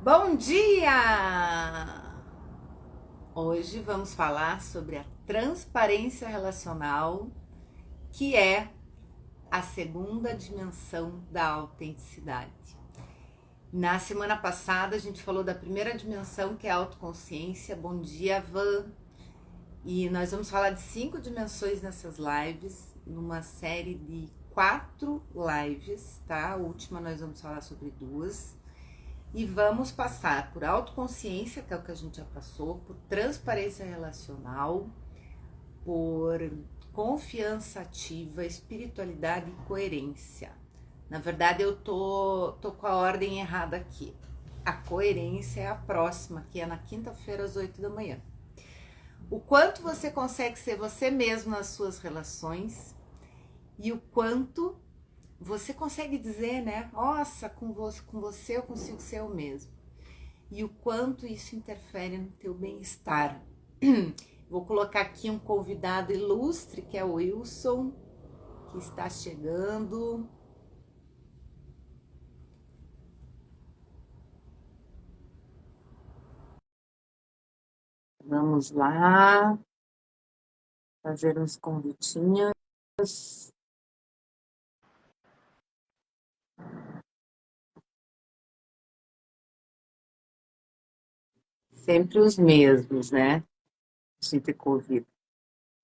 Bom dia! Hoje vamos falar sobre a transparência relacional, que é a segunda dimensão da autenticidade. Na semana passada a gente falou da primeira dimensão, que é a autoconsciência. Bom dia, Van! E nós vamos falar de 5 dimensões nessas lives, numa série de 4 lives, tá? A última nós vamos falar sobre 2. E vamos passar por autoconsciência, que é o que a gente já passou, por transparência relacional, por confiança ativa, espiritualidade e coerência. Na verdade, eu tô com a ordem errada aqui. A coerência é a próxima, que é na quinta-feira às 8 da manhã. O quanto você consegue ser você mesmo nas suas relações e o quanto você consegue dizer, né? Nossa, com você eu consigo ser eu mesmo. E o quanto isso interfere no teu bem-estar. Vou colocar aqui um convidado ilustre, que é o Wilson, que está chegando. Vamos lá, fazer uns convitinhos. Sempre os mesmos, né? A gente convida.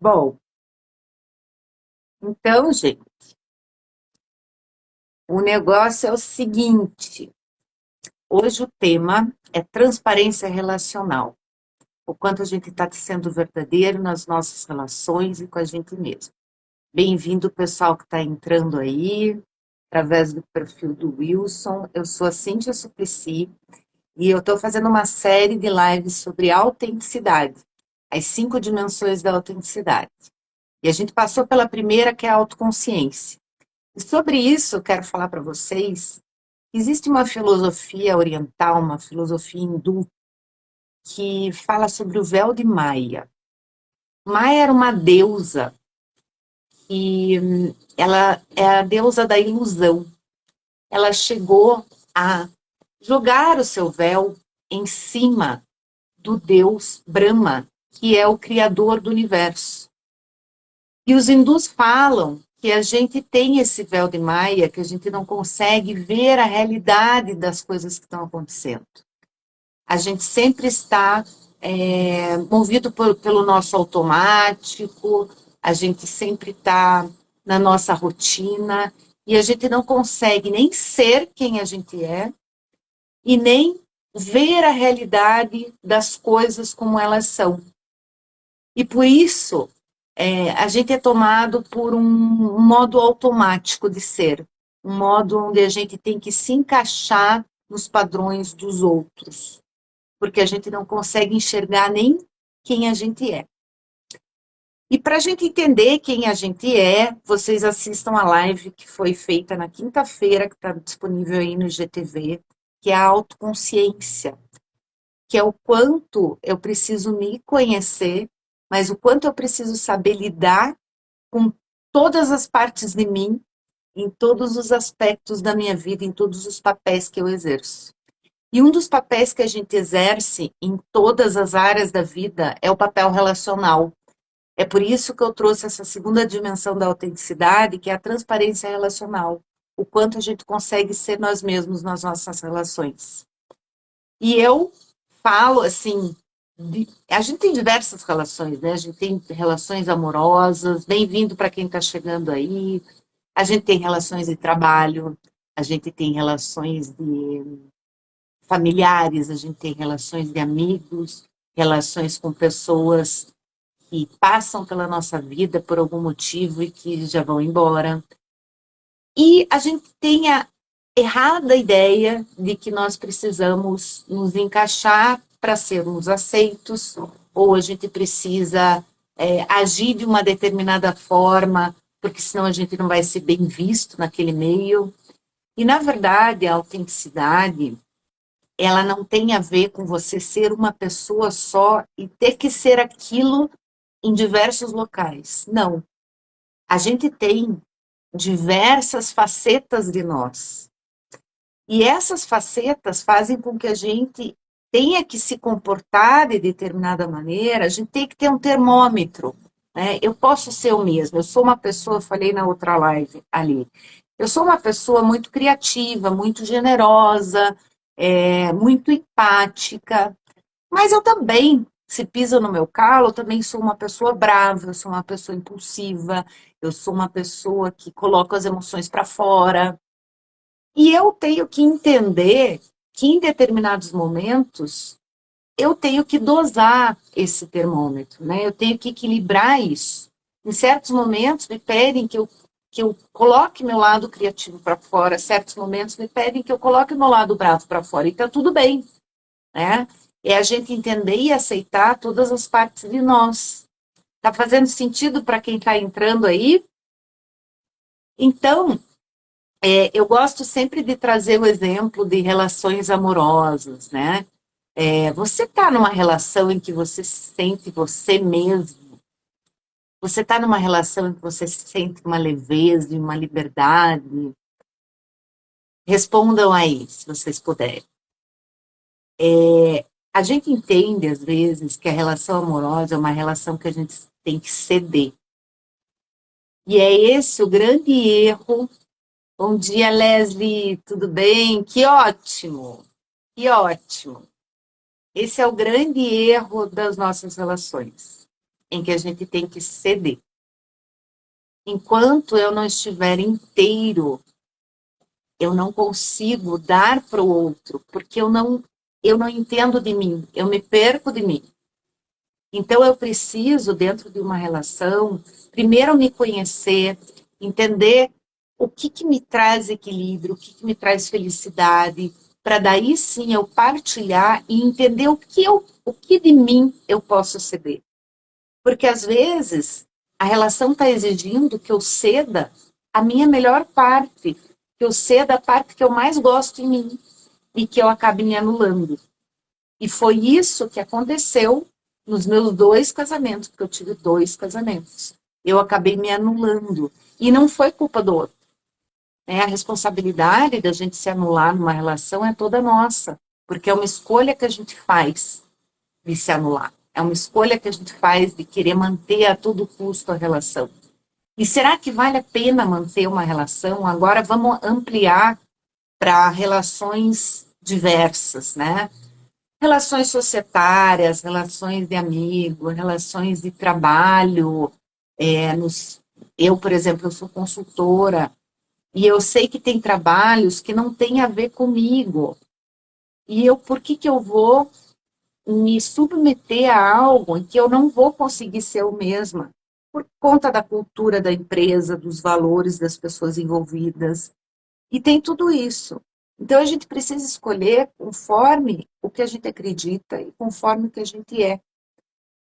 Bom, então, gente, o negócio é o seguinte. Hoje o tema é transparência relacional. O quanto a gente está sendo verdadeiro nas nossas relações e com a gente mesmo. Bem-vindo, pessoal que está entrando aí, através do perfil do Wilson. Eu sou a Cíntia Suplicy e eu estou fazendo uma série de lives sobre autenticidade, as 5 dimensões da autenticidade. E a gente passou pela primeira, que é a autoconsciência. E sobre isso, eu quero falar para vocês, existe uma filosofia oriental, uma filosofia hindu, que fala sobre o véu de Maia. Maia era uma deusa e ela é a deusa da ilusão. Ela chegou a jogar o seu véu em cima do deus Brahma, que é o criador do universo. E os hindus falam que a gente tem esse véu de Maia, que a gente não consegue ver a realidade das coisas que estão acontecendo. A gente sempre está movido pelo nosso automático, a gente sempre está na nossa rotina e a gente não consegue nem ser quem a gente é e nem ver a realidade das coisas como elas são. E por isso a gente é tomado por um modo automático de ser, um modo onde a gente tem que se encaixar nos padrões dos outros, porque a gente não consegue enxergar nem quem a gente é. E para a gente entender quem a gente é, vocês assistam a live que foi feita na quinta-feira, que está disponível aí no GTV, que é a autoconsciência, que é o quanto eu preciso me conhecer, mas o quanto eu preciso saber lidar com todas as partes de mim, em todos os aspectos da minha vida, em todos os papéis que eu exerço. E um dos papéis que a gente exerce em todas as áreas da vida é o papel relacional. É por isso que eu trouxe essa segunda dimensão da autenticidade, que é a transparência relacional. O quanto a gente consegue ser nós mesmos nas nossas relações. E eu falo assim, a gente tem diversas relações, né? A gente tem relações amorosas, bem-vindo para quem está chegando aí. A gente tem relações de trabalho, a gente tem relações de familiares, a gente tem relações de amigos, relações com pessoas que passam pela nossa vida por algum motivo e que já vão embora. E a gente tem a errada ideia de que nós precisamos nos encaixar para sermos aceitos, ou a gente precisa agir de uma determinada forma, porque senão a gente não vai ser bem visto naquele meio. E, na verdade, a autenticidade, ela não tem a ver com você ser uma pessoa só e ter que ser aquilo em diversos locais. Não. A gente tem diversas facetas de nós. E essas facetas fazem com que a gente tenha que se comportar de determinada maneira, a gente tem que ter um termômetro, né? Eu posso ser eu mesma, eu sou uma pessoa, eu falei na outra live ali, eu sou uma pessoa muito criativa, muito generosa, muito empática, mas eu também, se pisa no meu calo, eu também sou uma pessoa brava, eu sou uma pessoa impulsiva, eu sou uma pessoa que coloca as emoções para fora. E eu tenho que entender que em determinados momentos eu tenho que dosar esse termômetro, né? Eu tenho que equilibrar isso. Em certos momentos me pedem que eu coloque meu lado criativo para fora, certos momentos me pedem que eu coloque meu lado bravo para fora, e tá tudo bem, né? É a gente entender e aceitar todas as partes de nós. Tá fazendo sentido para quem está entrando aí? Então, eu gosto sempre de trazer o exemplo de relações amorosas, né? Você está numa relação em que você se sente você mesmo, você está numa relação em que você se sente uma leveza e uma liberdade. Respondam aí, se vocês puderem. A gente entende, às vezes, que a relação amorosa é uma relação que a gente tem que ceder. E é esse o grande erro. Bom dia, Leslie, tudo bem? Que ótimo, que ótimo. Esse é o grande erro das nossas relações, em que a gente tem que ceder. Enquanto eu não estiver inteiro, eu não consigo dar para o outro, porque eu não entendo de mim, eu me perco de mim. Então eu preciso, dentro de uma relação, primeiro me conhecer, entender o que me traz equilíbrio, o que me traz felicidade, para daí sim eu partilhar e entender o que de mim eu posso ceder. Porque às vezes a relação está exigindo que eu ceda a minha melhor parte, que eu ceda a parte que eu mais gosto em mim e que eu acabe me anulando. E foi isso que aconteceu nos meus 2 casamentos, porque eu tive 2 casamentos. Eu acabei me anulando. E não foi culpa do outro. Né? A responsabilidade da gente se anular numa relação é toda nossa, porque é uma escolha que a gente faz de se anular. É uma escolha que a gente faz de querer manter a todo custo a relação. E será que vale a pena manter uma relação? Agora vamos ampliar para relações diversas, né? Relações societárias, relações de amigo, relações de trabalho. Eu, por exemplo, eu sou consultora e eu sei que tem trabalhos que não têm a ver comigo. E por que eu vou me submeter a algo em que eu não vou conseguir ser eu mesma? Por conta da cultura da empresa, dos valores das pessoas envolvidas. E tem tudo isso. Então, a gente precisa escolher conforme o que a gente acredita e conforme o que a gente é,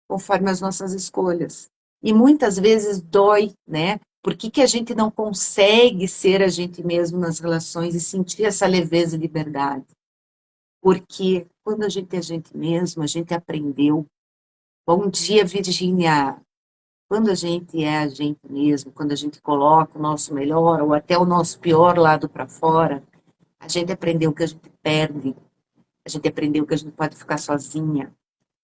conforme as nossas escolhas. E muitas vezes dói, né? Por que a gente não consegue ser a gente mesmo nas relações e sentir essa leveza e liberdade? Porque quando a gente é a gente mesmo, a gente aprendeu. Bom dia, Virgínia. Quando a gente é a gente mesmo, quando a gente coloca o nosso melhor ou até o nosso pior lado para fora, a gente aprendeu que a gente perde, a gente aprendeu que a gente pode ficar sozinha,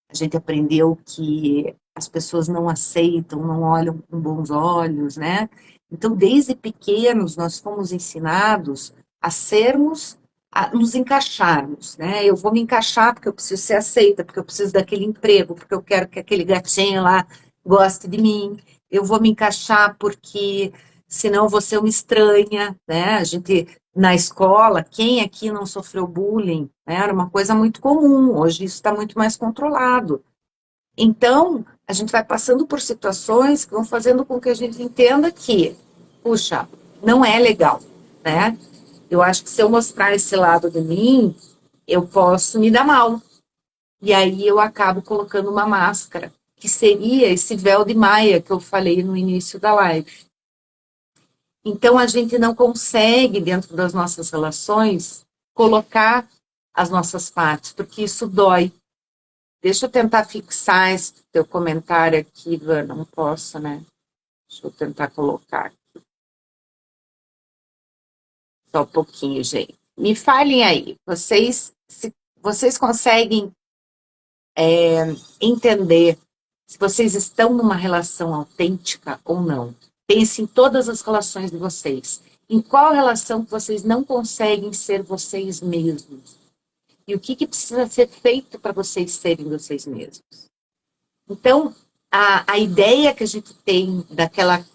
a gente aprendeu que as pessoas não aceitam, não olham com bons olhos, né? Então, desde pequenos, nós fomos ensinados a sermos, a nos encaixarmos, né? Eu vou me encaixar porque eu preciso ser aceita, porque eu preciso daquele emprego, porque eu quero que aquele gatinho lá goste de mim. Eu vou me encaixar porque senão eu vou ser uma estranha, né? A gente na escola, quem aqui não sofreu bullying, né? Era uma coisa muito comum, hoje isso está muito mais controlado. Então, a gente vai passando por situações que vão fazendo com que a gente entenda que, puxa, não é legal, né? Eu acho que se eu mostrar esse lado de mim, eu posso me dar mal. E aí eu acabo colocando uma máscara, que seria esse véu de Maia que eu falei no início da live. Então, a gente não consegue, dentro das nossas relações, colocar as nossas partes, porque isso dói. Deixa eu tentar fixar esse teu comentário aqui, Ivan. Não posso, né? Deixa eu tentar colocar. Só um pouquinho, gente. Me falem aí, vocês conseguem entender se vocês estão numa relação autêntica ou não. Pense em todas as relações de vocês. Em qual relação que vocês não conseguem ser vocês mesmos? E o que precisa ser feito para vocês serem vocês mesmos? Então, a ideia que a gente tem daquela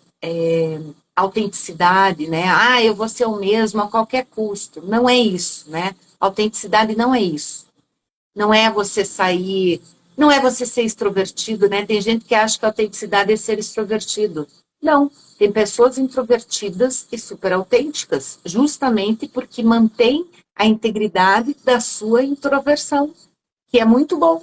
autenticidade, né? Ah, eu vou ser o mesmo a qualquer custo. Não é isso, né? Autenticidade não é isso. Não é você sair, não é você ser extrovertido, né? Tem gente que acha que a autenticidade é ser extrovertido. Não, tem pessoas introvertidas e super autênticas, justamente porque mantém a integridade da sua introversão, que é muito bom.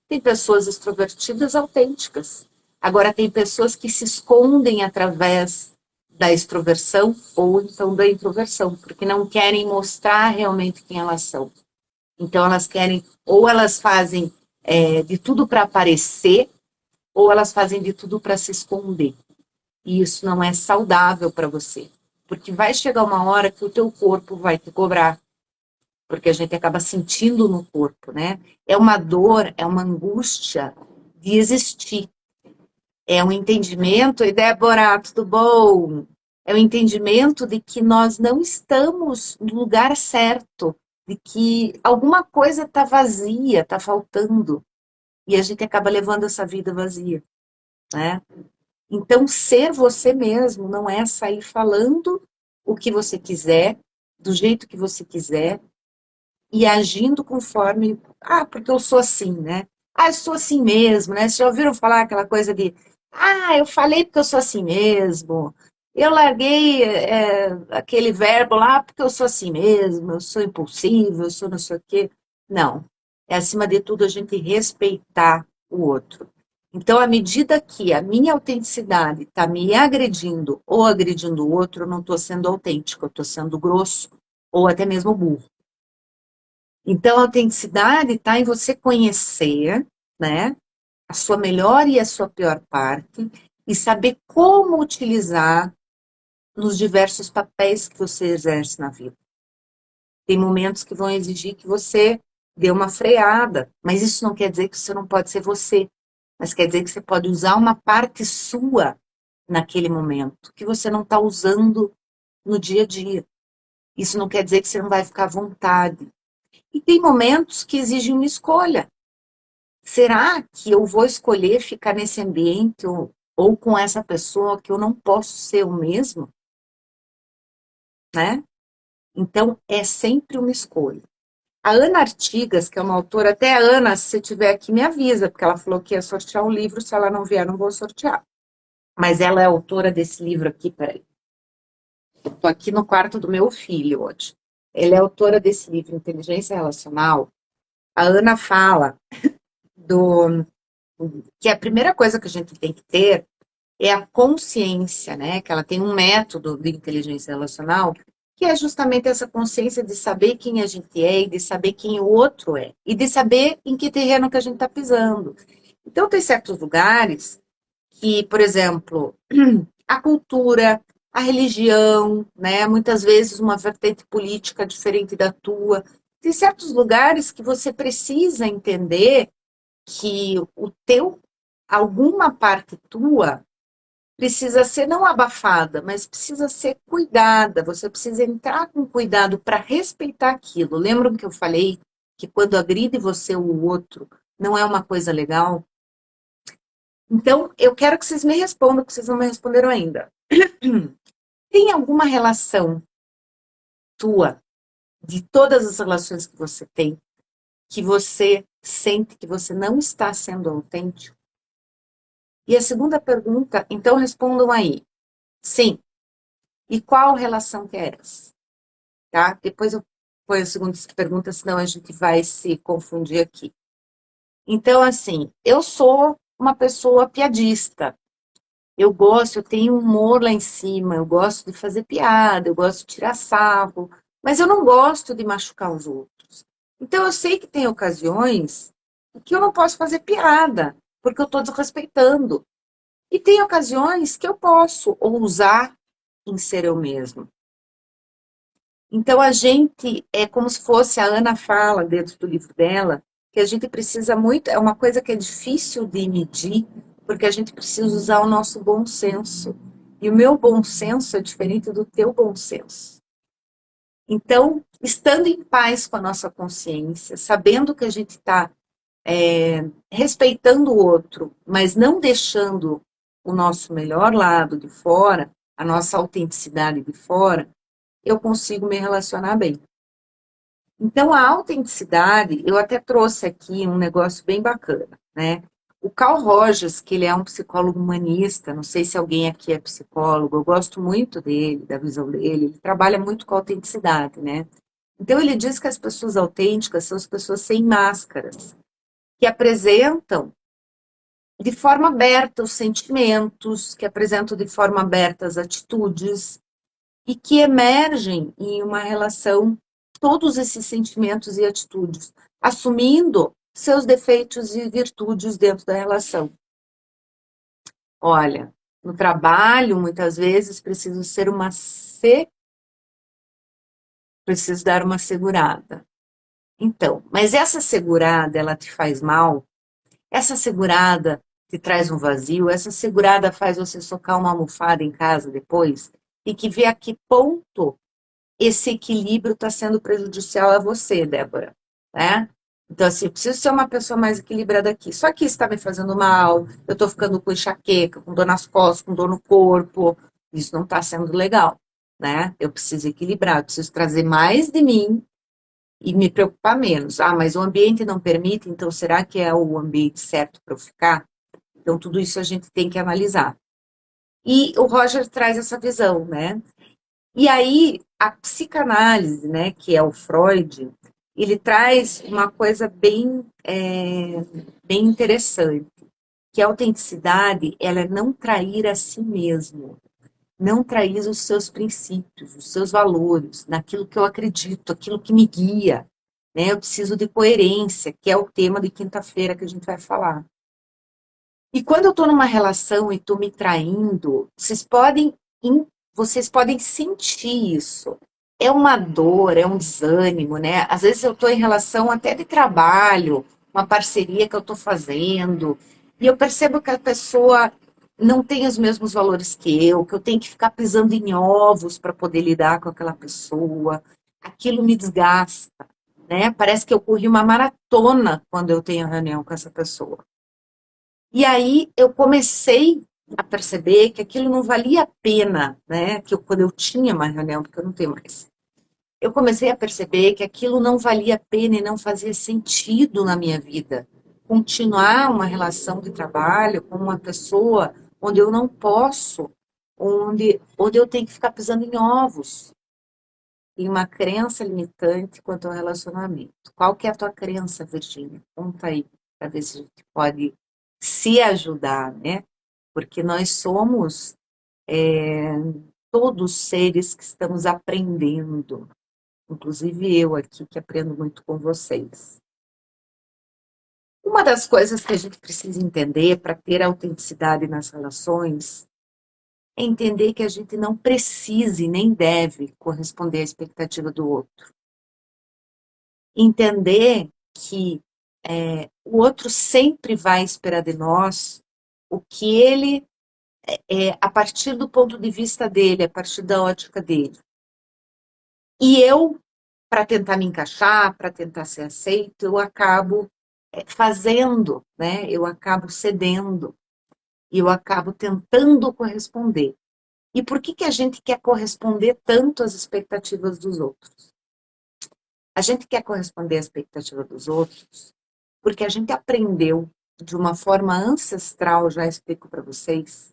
Tem pessoas extrovertidas autênticas. Agora tem pessoas que se escondem através da extroversão ou então da introversão, porque não querem mostrar realmente quem elas são. Então, elas querem, ou elas fazem de tudo para aparecer, ou elas fazem de tudo para se esconder. E isso não é saudável para você. Porque vai chegar uma hora que o teu corpo vai te cobrar. Porque a gente acaba sentindo no corpo, né? É uma dor, é uma angústia de existir. É um entendimento, e Débora, tudo bom? É o entendimento de que nós não estamos no lugar certo, de que alguma coisa está vazia, está faltando, e a gente acaba levando essa vida vazia, né? Então, ser você mesmo não é sair falando o que você quiser, do jeito que você quiser, e agindo conforme, porque eu sou assim, né? Eu sou assim mesmo, né? Vocês já ouviram falar aquela coisa de, eu falei porque eu sou assim mesmo, eu larguei aquele verbo lá porque eu sou assim mesmo, eu sou impulsivo, eu sou não sei o quê. Não, é acima de tudo a gente respeitar o outro. Então, à medida que a minha autenticidade está me agredindo ou agredindo o outro, eu não estou sendo autêntico, eu estou sendo grosso ou até mesmo burro. Então, a autenticidade está em você conhecer, né, a sua melhor e a sua pior parte e saber como utilizar nos diversos papéis que você exerce na vida. Tem momentos que vão exigir que você dê uma freada, mas isso não quer dizer que você não pode ser você, mas quer dizer que você pode usar uma parte sua naquele momento, que você não está usando no dia a dia. Isso não quer dizer que você não vai ficar à vontade. E tem momentos que exigem uma escolha. Será que eu vou escolher ficar nesse ambiente ou com essa pessoa que eu não posso ser o mesmo, né? Então, é sempre uma escolha. A Ana Artigas, que é uma autora, até a Ana, se você estiver aqui, me avisa, porque ela falou que ia sortear um livro, se ela não vier, não vou sortear. Mas ela é autora desse livro aqui, peraí. Estou aqui no quarto do meu filho hoje. Ela é autora desse livro, Inteligência Relacional. A Ana fala do que a primeira coisa que a gente tem que ter é a consciência, né? Que ela tem um método de inteligência relacional que é justamente essa consciência de saber quem a gente é e de saber quem o outro é e de saber em que terreno que a gente está pisando. Então, tem certos lugares que, por exemplo, a cultura, a religião, né? Muitas vezes uma vertente política diferente da tua. Tem certos lugares que você precisa entender que alguma parte tua precisa ser não abafada, mas precisa ser cuidada. Você precisa entrar com cuidado para respeitar aquilo. Lembram que eu falei que quando agride você ou o outro não é uma coisa legal? Então, eu quero que vocês me respondam, porque vocês não me responderam ainda. Tem alguma relação tua, de todas as relações que você tem, que você sente que você não está sendo autêntico? E a segunda pergunta, então respondam aí. Sim. E qual relação que é essa? Tá? Depois eu ponho a segunda pergunta, senão a gente vai se confundir aqui. Então, assim, eu sou uma pessoa piadista. Eu tenho humor lá em cima, eu gosto de fazer piada, eu gosto de tirar sarro, mas eu não gosto de machucar os outros. Então, eu sei que tem ocasiões que eu não posso fazer piada, porque eu estou desrespeitando. E tem ocasiões que eu posso ousar em ser eu mesma. Então, a gente, é como se fosse, a Ana fala dentro do livro dela, que a gente precisa muito, é uma coisa que é difícil de medir, porque a gente precisa usar o nosso bom senso. E o meu bom senso é diferente do teu bom senso. Então, estando em paz com a nossa consciência, sabendo que a gente está respeitando o outro, mas não deixando o nosso melhor lado de fora, a nossa autenticidade de fora, eu consigo me relacionar bem. Então, a autenticidade, eu até trouxe aqui um negócio bem bacana, né? O Carl Rogers, que ele é um psicólogo humanista, não sei se alguém aqui é psicólogo, eu gosto muito dele, da visão dele, ele trabalha muito com a autenticidade, né? Então, ele diz que as pessoas autênticas são as pessoas sem máscaras, que apresentam de forma aberta os sentimentos, que apresentam de forma aberta as atitudes, e que emergem em uma relação todos esses sentimentos e atitudes, assumindo seus defeitos e virtudes dentro da relação. Olha, no trabalho, muitas vezes, preciso dar uma segurada. Então, mas essa segurada, ela te faz mal? Essa segurada te traz um vazio? Essa segurada faz você socar uma almofada em casa depois? E que ver a que ponto esse equilíbrio está sendo prejudicial a você, Débora, né? Então, assim, eu preciso ser uma pessoa mais equilibrada aqui. Só que isso está me fazendo mal, eu estou ficando com enxaqueca, com dor nas costas, com dor no corpo. Isso não está sendo legal, né? Eu preciso equilibrar, eu preciso trazer mais de mim e me preocupar menos. Ah, mas o ambiente não permite, então será que é o ambiente certo para eu ficar? Então, tudo isso a gente tem que analisar. E o Roger traz essa visão, né? E aí, a psicanálise, né, que é o Freud, ele traz uma coisa bem interessante, que a autenticidade, ela é não trair a si mesmo, não trair os seus princípios, os seus valores, naquilo que eu acredito, aquilo que me guia, né? Eu preciso de coerência, que é o tema de quinta-feira que a gente vai falar. E quando eu estou numa relação e estou me traindo, vocês podem sentir isso. É uma dor, é um desânimo, né? Às vezes eu estou em relação até de trabalho, uma parceria que eu estou fazendo, e eu percebo que a pessoa não tem os mesmos valores que eu tenho que ficar pisando em ovos para poder lidar com aquela pessoa. Aquilo me desgasta, né? Parece que eu corri uma maratona quando eu tenho reunião com essa pessoa. E aí eu comecei a perceber que aquilo não valia a pena, né? Quando eu tinha uma reunião, porque eu não tenho mais. Eu comecei a perceber que aquilo não valia a pena e não fazia sentido na minha vida. Continuar uma relação de trabalho com uma pessoa onde eu não posso, onde eu tenho que ficar pisando em ovos. E uma crença limitante quanto ao relacionamento. Qual que é a tua crença, Virgínia? Conta aí, para ver se a gente pode se ajudar, né? Porque nós somos todos seres que estamos aprendendo, inclusive eu aqui que aprendo muito com vocês. Uma das coisas que a gente precisa entender para ter autenticidade nas relações é entender que a gente não precisa e nem deve corresponder à expectativa do outro. Entender que o outro sempre vai esperar de nós o que ele a partir do ponto de vista dele, a partir da ótica dele. E eu, para tentar me encaixar, para tentar ser aceito, eu acabo fazendo, né? Eu acabo cedendo, e eu acabo tentando corresponder. E por que a gente quer corresponder tanto às expectativas dos outros? A gente quer corresponder à expectativa dos outros porque a gente aprendeu de uma forma ancestral, já explico para vocês,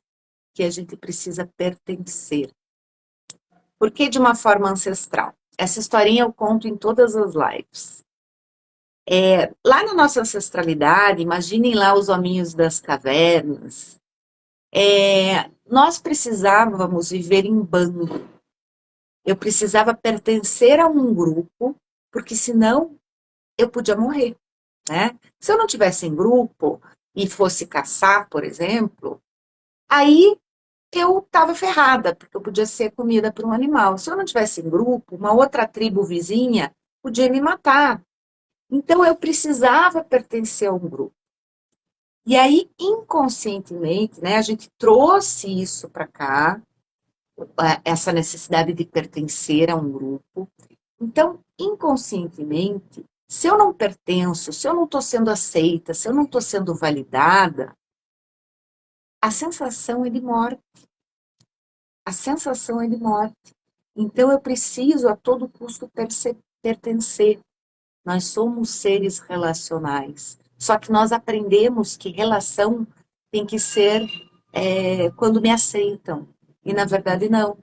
que a gente precisa pertencer. Por que de uma forma ancestral? Essa historinha eu conto em todas as lives. Lá na nossa ancestralidade, imaginem lá os hominhos das cavernas, nós precisávamos viver em bando. Eu precisava pertencer a um grupo, porque senão eu podia morrer, né? Se eu não tivesse em grupo e fosse caçar, por exemplo, aí eu estava ferrada, porque eu podia ser comida por um animal. Se eu não tivesse em grupo, uma outra tribo vizinha podia me matar. Então eu precisava pertencer a um grupo. E aí, inconscientemente, né, a gente trouxe isso para cá, essa necessidade de pertencer a um grupo. Então, inconscientemente, se eu não pertenço, se eu não estou sendo aceita, se eu não estou sendo validada, a sensação é de morte. A sensação é de morte. Então, eu preciso a todo custo pertencer. Nós somos seres relacionais. Só que nós aprendemos que relação tem que ser quando me aceitam. E, na verdade, não.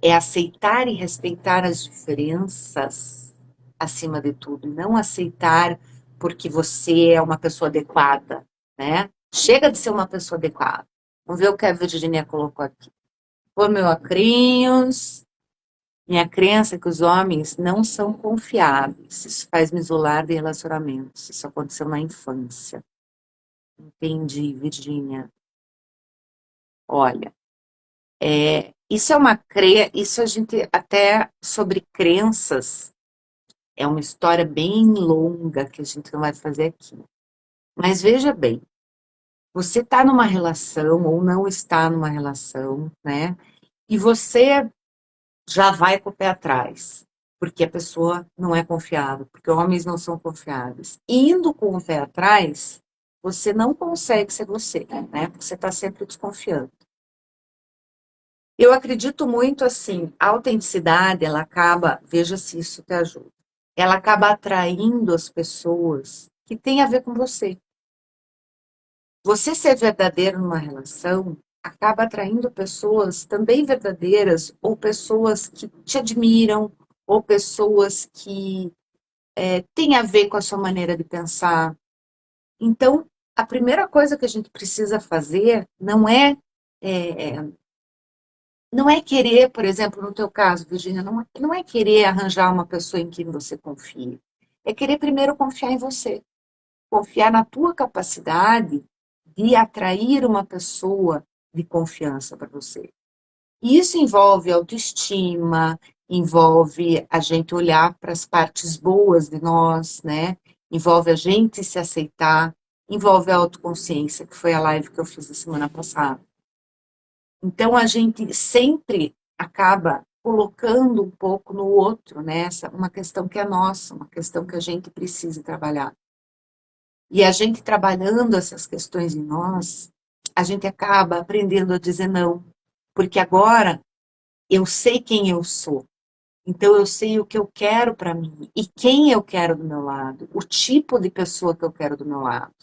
É aceitar e respeitar as diferenças acima de tudo. E não aceitar porque você é uma pessoa adequada, né? Chega de ser uma pessoa adequada. Vamos ver o que a Virginia colocou aqui. Pô, meu acrinhos. Minha crença é que os homens não são confiáveis. Isso faz me isolar de relacionamentos. Isso aconteceu na infância. Entendi, Virgínia. Olha, isso é uma isso a gente até sobre crenças é uma história bem longa que a gente não vai fazer aqui. Mas veja bem, você está numa relação ou não está numa relação, né? E você já vai com o pé atrás, porque a pessoa não é confiável, porque homens não são confiáveis. Indo com o pé atrás, você não consegue ser você, né? Porque você está sempre desconfiando. Eu acredito muito assim, a autenticidade, ela acaba, veja se isso te ajuda, ela acaba atraindo as pessoas que têm a ver com você. Você ser verdadeiro numa relação acaba atraindo pessoas também verdadeiras, ou pessoas que te admiram, ou pessoas que têm a ver com a sua maneira de pensar. Então, a primeira coisa que a gente precisa fazer é, não é querer, por exemplo, no teu caso, Virginia, não é querer arranjar uma pessoa em quem você confie. É querer primeiro confiar em você, confiar na tua capacidade de atrair uma pessoa de confiança para você. E isso envolve autoestima, envolve a gente olhar para as partes boas de nós, né? Envolve a gente se aceitar, envolve a autoconsciência, que foi a live que eu fiz a semana passada. Então, a gente sempre acaba colocando um pouco no outro, né? Uma questão que é nossa, uma questão que a gente precisa trabalhar. E a gente trabalhando essas questões em nós, a gente acaba aprendendo a dizer não. Porque agora eu sei quem eu sou. Então eu sei o que eu quero para mim e quem eu quero do meu lado, o tipo de pessoa que eu quero do meu lado.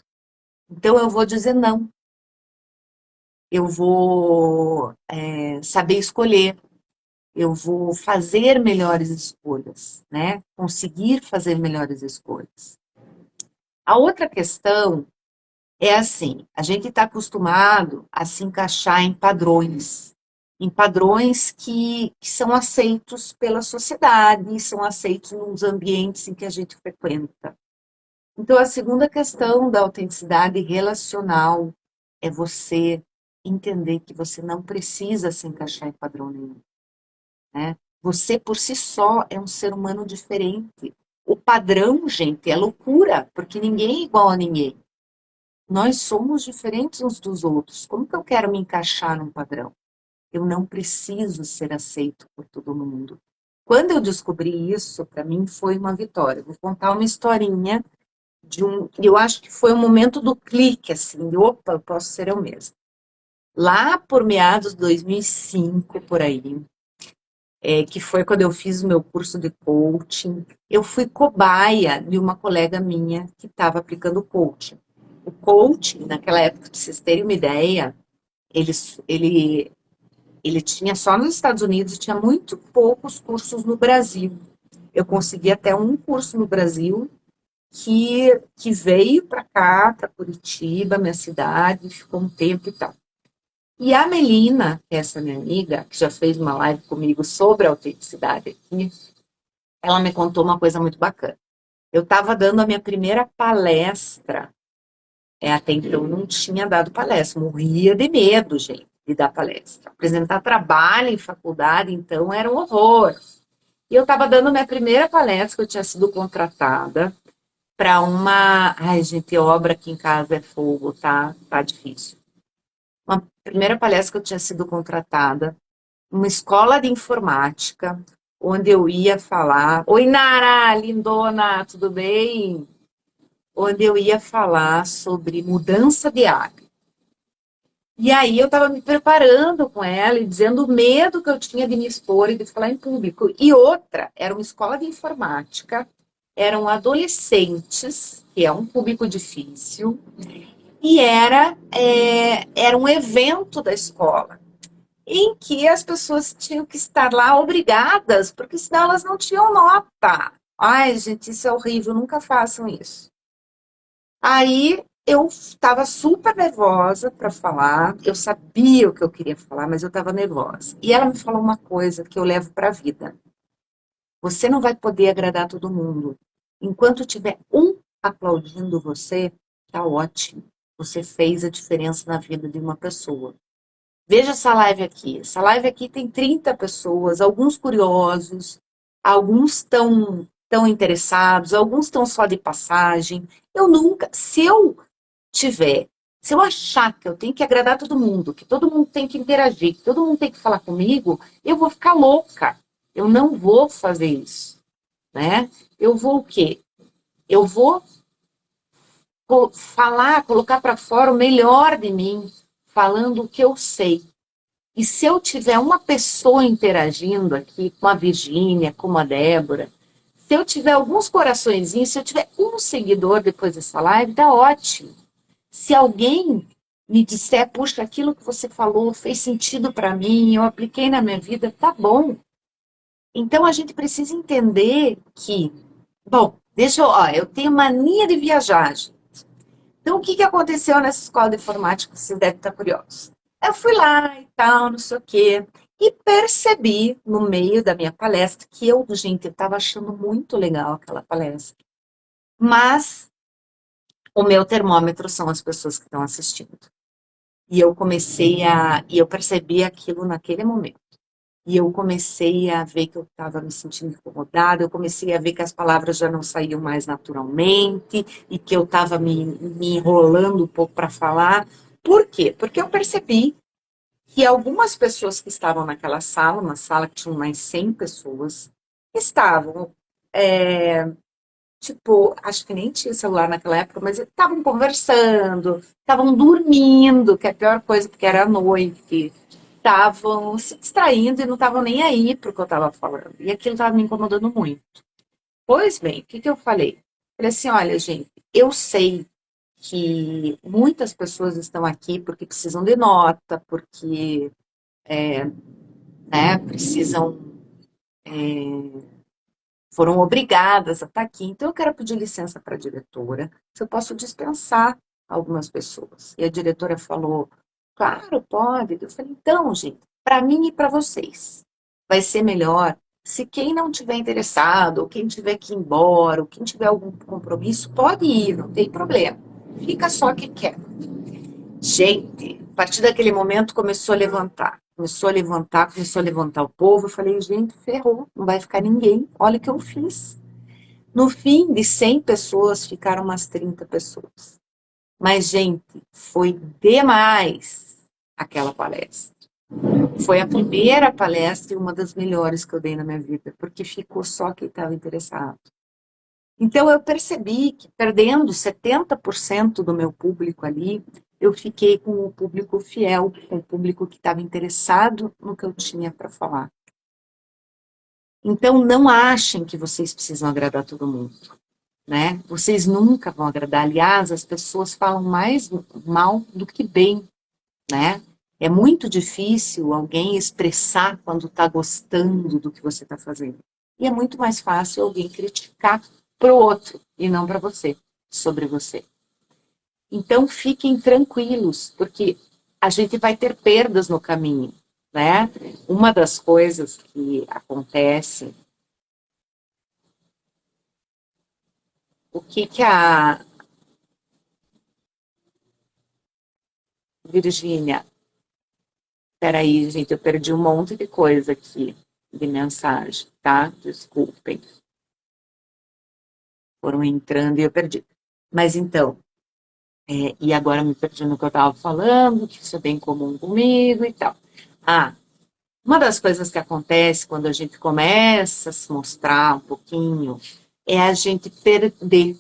Então eu vou dizer não. Eu vou saber escolher. Eu vou fazer melhores escolhas, né? Conseguir fazer melhores escolhas. A outra questão é assim, a gente está acostumado a se encaixar em padrões que são aceitos pela sociedade, são aceitos nos ambientes em que a gente frequenta. Então, a segunda questão da autenticidade relacional é você entender que você não precisa se encaixar em padrão nenhum, né? Você, por si só, é um ser humano diferente. O padrão, gente, é loucura, porque ninguém é igual a ninguém. Nós somos diferentes uns dos outros. Como que eu quero me encaixar num padrão? Eu não preciso ser aceito por todo mundo. Quando eu descobri isso, para mim foi uma vitória. Vou contar uma historinha eu acho que foi o momento do clique, assim, opa, eu posso ser eu mesma. Lá por meados de 2005, por aí, que foi quando eu fiz o meu curso de coaching, eu fui cobaia de uma colega minha que estava aplicando coaching. O coaching, naquela época, para vocês terem uma ideia, ele, ele, ele tinha só nos Estados Unidos, tinha muito poucos cursos no Brasil. Eu consegui até um curso no Brasil que veio para cá, para Curitiba, minha cidade, ficou um tempo e tal. E a Melina, que é essa minha amiga, que já fez uma live comigo sobre autenticidade aqui, ela me contou uma coisa muito bacana. Eu estava dando a minha primeira palestra Até então eu não tinha dado palestra, morria de medo, gente, de dar palestra. Apresentar trabalho em faculdade, então, era um horror. E eu estava dando minha primeira palestra, que eu tinha sido contratada para uma. Ai, gente, obra aqui em casa é fogo, tá? Tá difícil. Uma primeira palestra que eu tinha sido contratada, uma escola de informática, onde eu ia falar. Oi, Nara, lindona, tudo bem? Onde eu ia falar sobre mudança de hábito. E aí eu estava me preparando com ela e dizendo o medo que eu tinha de me expor e de falar em público. E outra, era uma escola de informática, eram adolescentes, que é um público difícil, e era um evento da escola, em que as pessoas tinham que estar lá obrigadas, porque senão elas não tinham nota. Ai, gente, isso é horrível, nunca façam isso. Aí eu estava super nervosa para falar, eu sabia o que eu queria falar, mas eu estava nervosa. E ela me falou uma coisa que eu levo para a vida: você não vai poder agradar todo mundo. Enquanto tiver um aplaudindo você, tá ótimo. Você fez a diferença na vida de uma pessoa. Veja essa live aqui. Essa live aqui tem 30 pessoas, alguns curiosos, alguns tão interessados, alguns estão só de passagem. Eu nunca, tiver, se eu achar que eu tenho que agradar todo mundo, que todo mundo tem que interagir, que todo mundo tem que falar comigo, eu vou ficar louca. Eu não vou fazer isso, né? Eu vou o quê? Eu vou falar, colocar para fora o melhor de mim, falando o que eu sei. E se eu tiver uma pessoa interagindo aqui, com a Virgínia, com a Débora, se eu tiver alguns coraçõezinhos, se eu tiver um seguidor depois dessa live, tá ótimo. Se alguém me disser, puxa, aquilo que você falou fez sentido para mim, eu apliquei na minha vida, tá bom. Então a gente precisa entender que, bom, eu tenho mania de viajar. Então o que que aconteceu nessa escola de informática, vocês devem estar curiosos. Eu fui lá e tal, não sei o quê, e percebi no meio da minha palestra que gente, eu estava achando muito legal aquela palestra. Mas o meu termômetro são as pessoas que estão assistindo. E eu percebi aquilo naquele momento. E eu comecei a ver que eu estava me sentindo incomodada, eu comecei a ver que as palavras já não saíam mais naturalmente e que eu estava me enrolando um pouco para falar. Por quê? Porque eu percebi que algumas pessoas que estavam naquela sala, uma sala que tinha mais 100 pessoas, estavam, é, tipo, acho que nem tinha celular naquela época, mas estavam conversando, estavam dormindo, que é a pior coisa, porque era à noite, estavam se distraindo e não estavam nem aí para o que eu estava falando. E aquilo estava me incomodando muito. Pois bem, o que que eu falei? Falei assim, olha, gente, eu sei que muitas pessoas estão aqui porque precisam de nota, porque, né, precisam, foram obrigadas a estar aqui. Então, eu quero pedir licença para a diretora, se eu posso dispensar algumas pessoas. E a diretora falou, claro, pode. Eu falei, então, gente, para mim e para vocês, vai ser melhor se quem não tiver interessado, ou quem tiver que ir embora, ou quem tiver algum compromisso, pode ir, não tem problema. Fica só quem quer. Gente, a partir daquele momento começou a levantar. Começou a levantar o povo. Eu falei, gente, ferrou, não vai ficar ninguém. Olha o que eu fiz. No fim, de 100 pessoas, ficaram umas 30 pessoas. Mas, gente, foi demais aquela palestra. Foi a primeira palestra e uma das melhores que eu dei na minha vida, porque ficou só quem estava interessado. Então, eu percebi que, perdendo 70% do meu público ali, eu fiquei com o público fiel, com o público que estava interessado no que eu tinha para falar. Então, não achem que vocês precisam agradar todo mundo, né? Vocês nunca vão agradar. Aliás, as pessoas falam mais mal do que bem, né? É muito difícil alguém expressar quando está gostando do que você está fazendo. E é muito mais fácil alguém criticar para o outro e não para você, sobre você. Então, fiquem tranquilos, porque a gente vai ter perdas no caminho, né? Uma das coisas que acontece, o que que Virgínia. Peraí, gente, eu perdi um monte de coisa aqui de mensagem, tá? Desculpem. Foram entrando e eu perdi. Mas então, e agora me perdi no que eu estava falando, que isso é bem comum comigo e tal. Ah, uma das coisas que acontece quando a gente começa a se mostrar um pouquinho é a gente perder.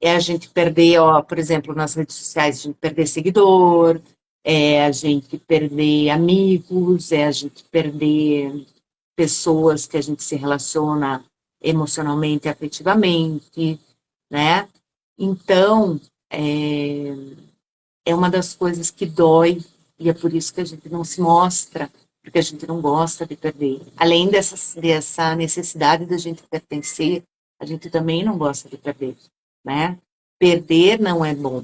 É a gente perder, ó, por exemplo, nas redes sociais, a gente perder seguidor, é a gente perder amigos, é a gente perder pessoas que a gente se relaciona emocionalmente, afetivamente, né? Então, é uma das coisas que dói, e é por isso que a gente não se mostra, porque a gente não gosta de perder. Além dessa necessidade da gente pertencer, a gente também não gosta de perder, né? Perder não é bom.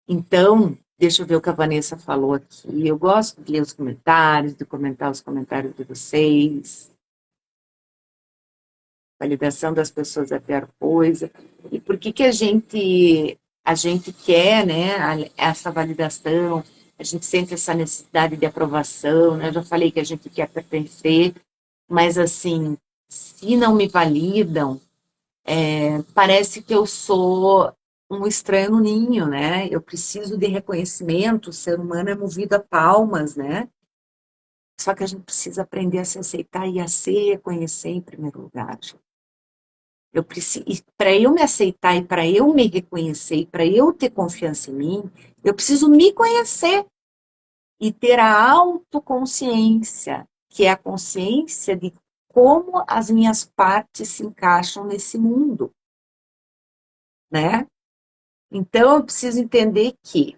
Então, deixa eu ver o que a Vanessa falou aqui. Eu gosto de ler os comentários, de comentar os comentários de vocês. Validação das pessoas é a pior coisa. E por que que a gente quer, né, essa validação? A gente sente essa necessidade de aprovação, né? Eu já falei que a gente quer pertencer, mas assim, se não me validam, parece que eu sou um estranho no ninho, né? Eu preciso de reconhecimento, o ser humano é movido a palmas, né? Só que a gente precisa aprender a se aceitar e a se reconhecer em primeiro lugar. Eu preciso, para eu me aceitar e para eu me reconhecer e para eu ter confiança em mim, eu preciso me conhecer e ter a autoconsciência, que é a consciência de como as minhas partes se encaixam nesse mundo, né? Então, eu preciso entender que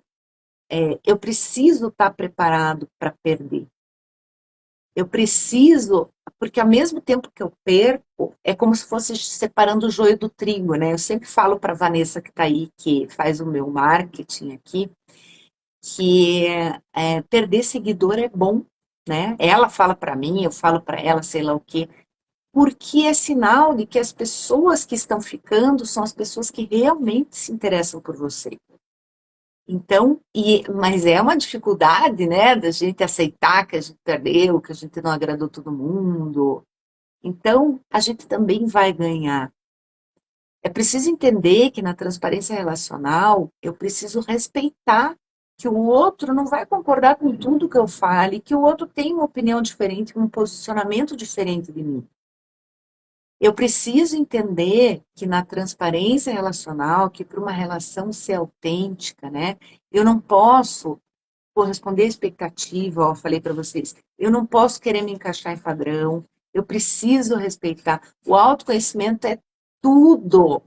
eu preciso estar preparado para perder. Eu preciso, porque ao mesmo tempo que eu perco, é como se fosse separando o joio do trigo, né? Eu sempre falo para a Vanessa que está aí, que faz o meu marketing aqui, que perder seguidor é bom, né? Ela fala para mim, eu falo para ela, sei lá o quê, porque é sinal de que as pessoas que estão ficando são as pessoas que realmente se interessam por você. Então, mas é uma dificuldade, né, da gente aceitar que a gente perdeu, que a gente não agradou todo mundo. Então, a gente também vai ganhar. É preciso entender que na transparência relacional, eu preciso respeitar que o outro não vai concordar com tudo que eu fale, que o outro tem uma opinião diferente, um posicionamento diferente de mim. Eu preciso entender que na transparência relacional, que para uma relação ser autêntica, né, eu não posso corresponder à expectativa, ó, eu falei para vocês, eu não posso querer me encaixar em padrão, eu preciso respeitar. O autoconhecimento é tudo,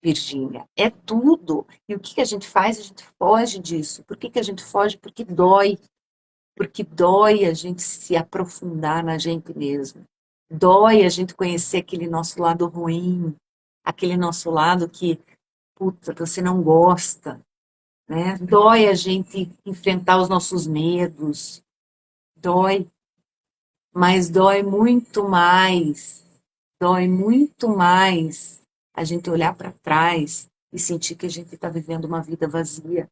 Virgínia, é tudo. E o que que a gente faz? A gente foge disso. Por que que a gente foge? Porque dói a gente se aprofundar na gente mesmo. Dói a gente conhecer aquele nosso lado ruim, aquele nosso lado que, puta, você não gosta, né? Dói a gente enfrentar os nossos medos, dói, mas dói muito mais a gente olhar para trás e sentir que a gente está vivendo uma vida vazia,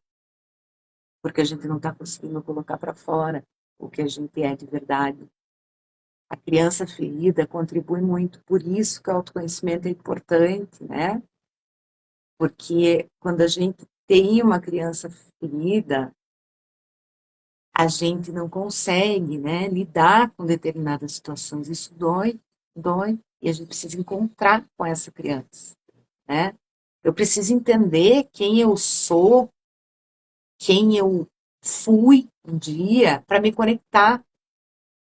porque a gente não está conseguindo colocar para fora o que a gente é de verdade. A criança ferida contribui muito, por isso que o autoconhecimento é importante, né? Porque quando a gente tem uma criança ferida, a gente não consegue, né, lidar com determinadas situações. Isso dói, dói, e a gente precisa encontrar com essa criança, né? Eu preciso entender quem eu sou, quem eu fui um dia, para me conectar.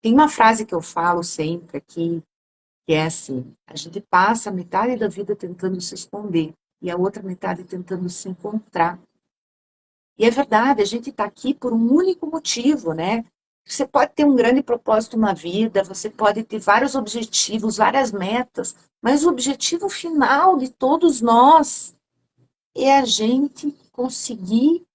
Tem uma frase que eu falo sempre aqui, que é assim: a gente passa a metade da vida tentando se esconder e a outra metade tentando se encontrar. E é verdade, a gente está aqui por um único motivo, né? Você pode ter um grande propósito na vida, você pode ter vários objetivos, várias metas, mas o objetivo final de todos nós é a gente conseguir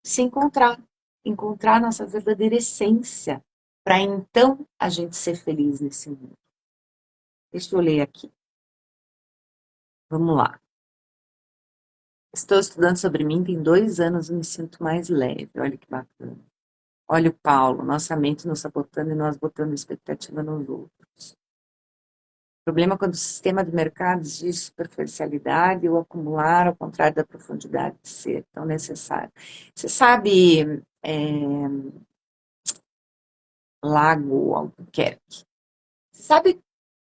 se encontrar, encontrar nossa verdadeira essência, para então a gente ser feliz nesse mundo. Deixa eu ler aqui. Vamos lá. Estou estudando sobre mim, tem 2 anos e me sinto mais leve. Olha que bacana. Olha o Paulo, nossa mente nos sabotando e nós botando expectativa nos outros. O problema é quando o sistema de mercado exige superficialidade ou acumular ao contrário da profundidade de ser tão necessário. Você sabe, Lago Albuquerque? Você sabe,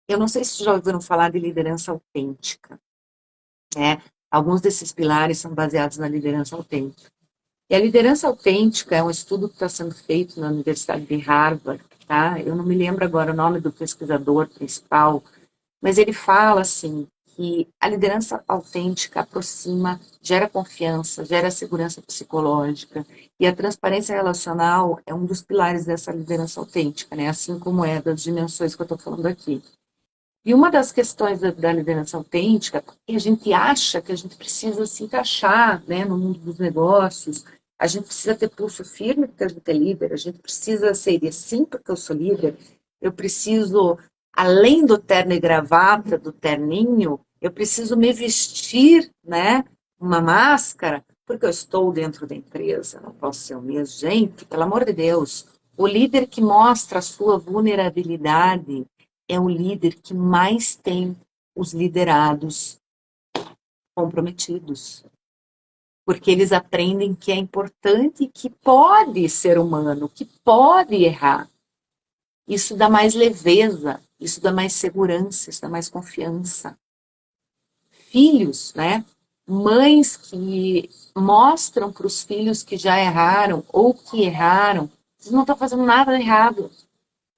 eu não sei se já ouviram falar de liderança autêntica, né? Alguns desses pilares são baseados na liderança autêntica. E a liderança autêntica é um estudo que está sendo feito na Universidade de Harvard, tá? Eu não me lembro agora o nome do pesquisador principal, mas ele fala assim que a liderança autêntica aproxima, gera confiança, gera segurança psicológica e a transparência relacional é um dos pilares dessa liderança autêntica, né? Assim como é das dimensões que eu estou falando aqui. E uma das questões da liderança autêntica é que a gente acha que a gente precisa se encaixar, né, no mundo dos negócios, a gente precisa ter pulso firme porque a gente é líder, a gente precisa ser assim porque eu sou líder, eu preciso, além do terno e gravata, do terninho, eu preciso me vestir, né, uma máscara, porque eu estou dentro da empresa, não posso ser o mesmo. Gente, pelo amor de Deus, o líder que mostra a sua vulnerabilidade é o líder que mais tem os liderados comprometidos. Porque eles aprendem que é importante, que pode ser humano, que pode errar. Isso dá mais leveza, isso dá mais segurança, isso dá mais confiança. Filhos, né? Mães que mostram para os filhos que já erraram ou que erraram, vocês não estão fazendo nada errado.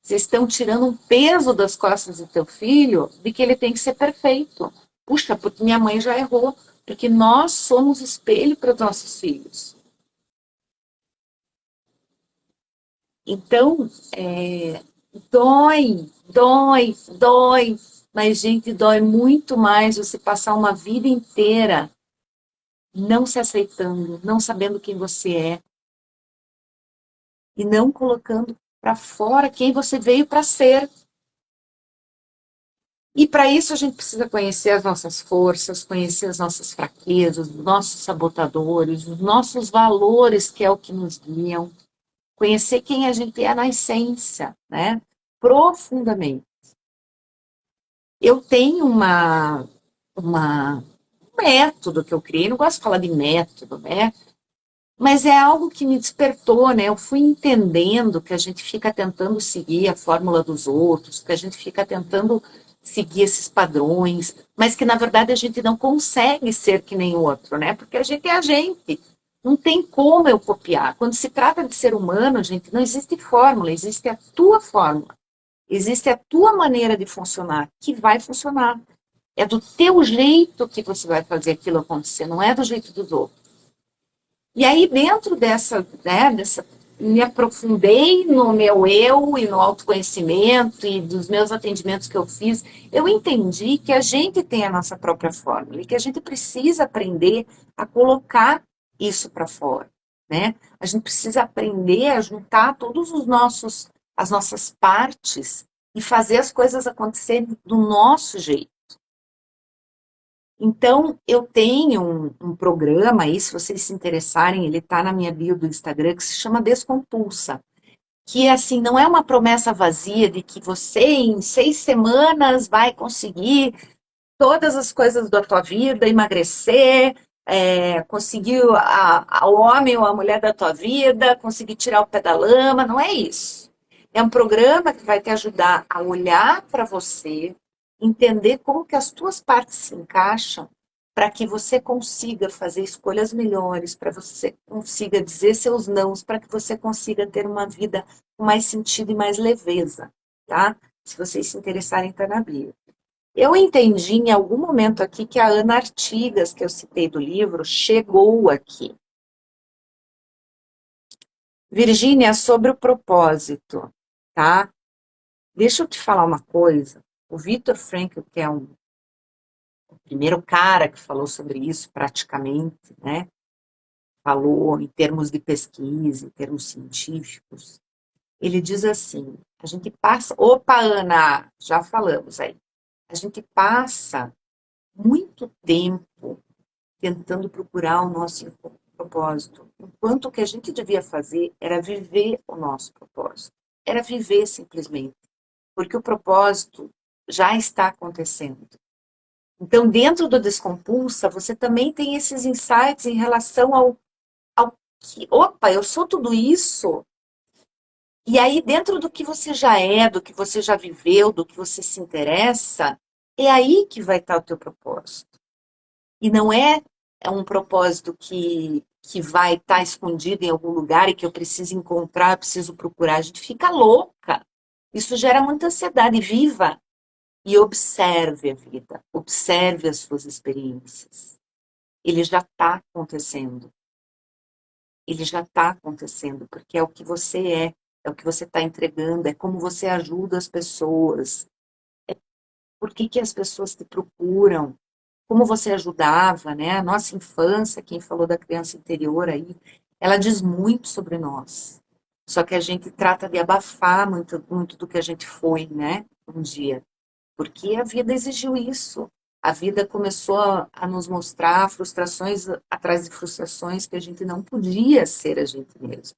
Vocês estão tirando um peso das costas do teu filho de que ele tem que ser perfeito. Puxa, porque minha mãe já errou. Porque nós somos espelho para os nossos filhos. Então, dói. Mas, gente, dói muito mais você passar uma vida inteira não se aceitando, não sabendo quem você é e não colocando para fora quem você veio para ser. E para isso a gente precisa conhecer as nossas forças, conhecer as nossas fraquezas, os nossos sabotadores, os nossos valores, que é o que nos guiam, conhecer quem a gente é na essência, né? Profundamente. Eu tenho um método que eu criei, não gosto de falar de método, né? Mas é algo que me despertou, né? Eu fui entendendo que a gente fica tentando seguir a fórmula dos outros, que a gente fica tentando seguir esses padrões, mas que na verdade a gente não consegue ser que nem o outro, né? Porque a gente é a gente. Não tem como eu copiar. Quando se trata de ser humano, gente, não existe fórmula, existe a tua fórmula. Existe a tua maneira de funcionar, que vai funcionar. É do teu jeito que você vai fazer aquilo acontecer, não é do jeito dos outros. E aí, dentro dessa, me aprofundei no meu eu e no autoconhecimento e dos meus atendimentos que eu fiz, eu entendi que a gente tem a nossa própria fórmula e que a gente precisa aprender a colocar isso para fora, né? A gente precisa aprender a juntar todos as nossas partes e fazer as coisas acontecerem do nosso jeito. Então, eu tenho um programa aí, se vocês se interessarem, ele está na minha bio do Instagram, que se chama Descompulsa. Que, assim, não é uma promessa vazia de que você, em 6 semanas, vai conseguir todas as coisas da tua vida, emagrecer, conseguir o homem ou a mulher da tua vida, conseguir tirar o pé da lama, não é isso. É um programa que vai te ajudar a olhar para você, entender como que as tuas partes se encaixam para que você consiga fazer escolhas melhores, para você consiga dizer seus nãos, para que você consiga ter uma vida com mais sentido e mais leveza, tá? Se vocês se interessarem, tá na bio. Eu entendi em algum momento aqui que a Ana Artigas, que eu citei do livro, chegou aqui. Virgínia, sobre o propósito, tá? Deixa eu te falar uma coisa. O Viktor Frankl, que é o primeiro cara que falou sobre isso praticamente, né? Falou em termos de pesquisa, em termos científicos. Ele diz assim, a gente passa... Opa, Ana, já falamos aí. A gente passa muito tempo tentando procurar o nosso propósito. Enquanto o que a gente devia fazer era viver o nosso propósito. Era viver simplesmente. Porque o propósito já está acontecendo. Então, dentro do Descompulsa, você também tem esses insights em relação ao que, opa, eu sou tudo isso. E aí, dentro do que você já é, do que você já viveu, do que você se interessa, é aí que vai estar o teu propósito. E não é um propósito que vai estar escondido em algum lugar e que eu preciso encontrar, preciso procurar. A gente fica louca. Isso gera muita ansiedade. Viva e observe a vida, observe as suas experiências. Ele já está acontecendo. Ele já está acontecendo, porque é o que você é o que você está entregando, é como você ajuda as pessoas. Por que as pessoas te procuram? Como você ajudava, né? A nossa infância, quem falou da criança interior aí, ela diz muito sobre nós. Só que a gente trata de abafar muito, muito do que a gente foi, né? Um dia. Porque a vida exigiu isso. A vida começou a nos mostrar frustrações atrás de frustrações que a gente não podia ser a gente mesmo.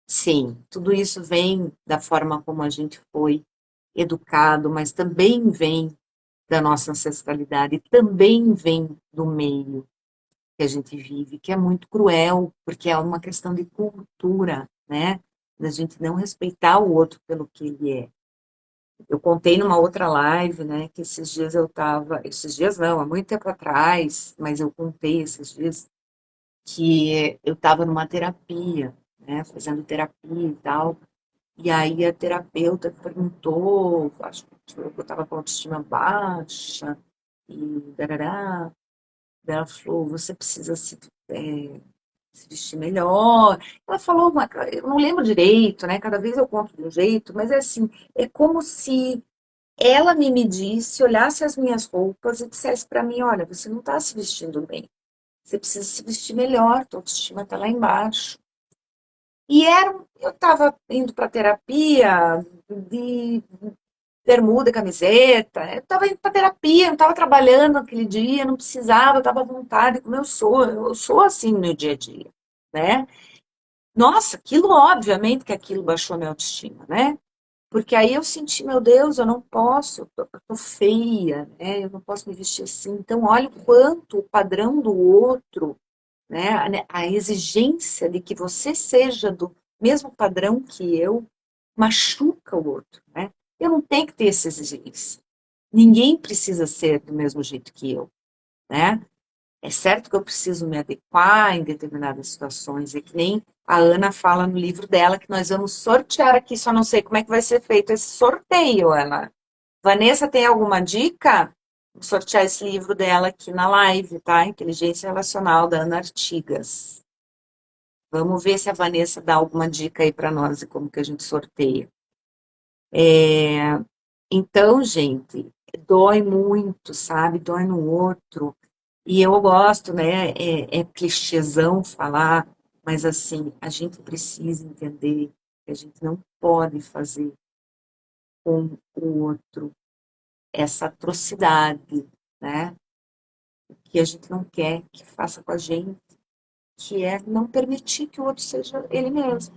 Sim, tudo isso vem da forma como a gente foi educado, mas também vem da nossa ancestralidade, também vem do meio que a gente vive, que é muito cruel, porque é uma questão de cultura, né? Da gente não respeitar o outro pelo que ele é. Eu contei numa outra live, né, que esses dias eu tava, esses dias não, há muito tempo atrás, mas eu contei esses dias que eu tava numa terapia, né, fazendo terapia e tal, e aí a terapeuta perguntou, acho que eu tava com a autoestima baixa, e darará, ela falou, você precisa se vestir melhor. Ela falou, eu não lembro direito, né, cada vez eu conto de um jeito, mas é assim, é como se ela me medisse, olhasse as minhas roupas e dissesse para mim, olha, você não está se vestindo bem. Você precisa se vestir melhor, tua autoestima está lá embaixo. E eu estava indo para terapia de bermuda, camiseta. Eu estava indo para terapia, não estava trabalhando aquele dia, não precisava, eu estava à vontade, como eu sou assim no meu dia a dia, né? Nossa, aquilo, obviamente que aquilo baixou a minha autoestima, né? Porque aí eu senti, meu Deus, eu não posso, eu tô feia, né? Eu não posso me vestir assim. Então, olha o quanto o padrão do outro, né? A exigência de que você seja do mesmo padrão que eu, machuca o outro, né? Eu não tenho que ter essa exigência. Ninguém precisa ser do mesmo jeito que eu, né? É certo que eu preciso me adequar em determinadas situações, é que nem a Ana fala no livro dela que nós vamos sortear aqui, só não sei como é que vai ser feito esse sorteio, Ana. Vanessa, tem alguma dica? Vou sortear esse livro dela aqui na live, tá? Inteligência Relacional, da Ana Artigas. Vamos ver se a Vanessa dá alguma dica aí para nós de como que a gente sorteia. Então, gente, dói muito, sabe? Dói no outro. E eu gosto, né? É clichêzão falar, mas assim, a gente precisa entender que a gente não pode fazer com o outro essa atrocidade, né? Que a gente não quer que faça com a gente, que é não permitir que o outro seja ele mesmo.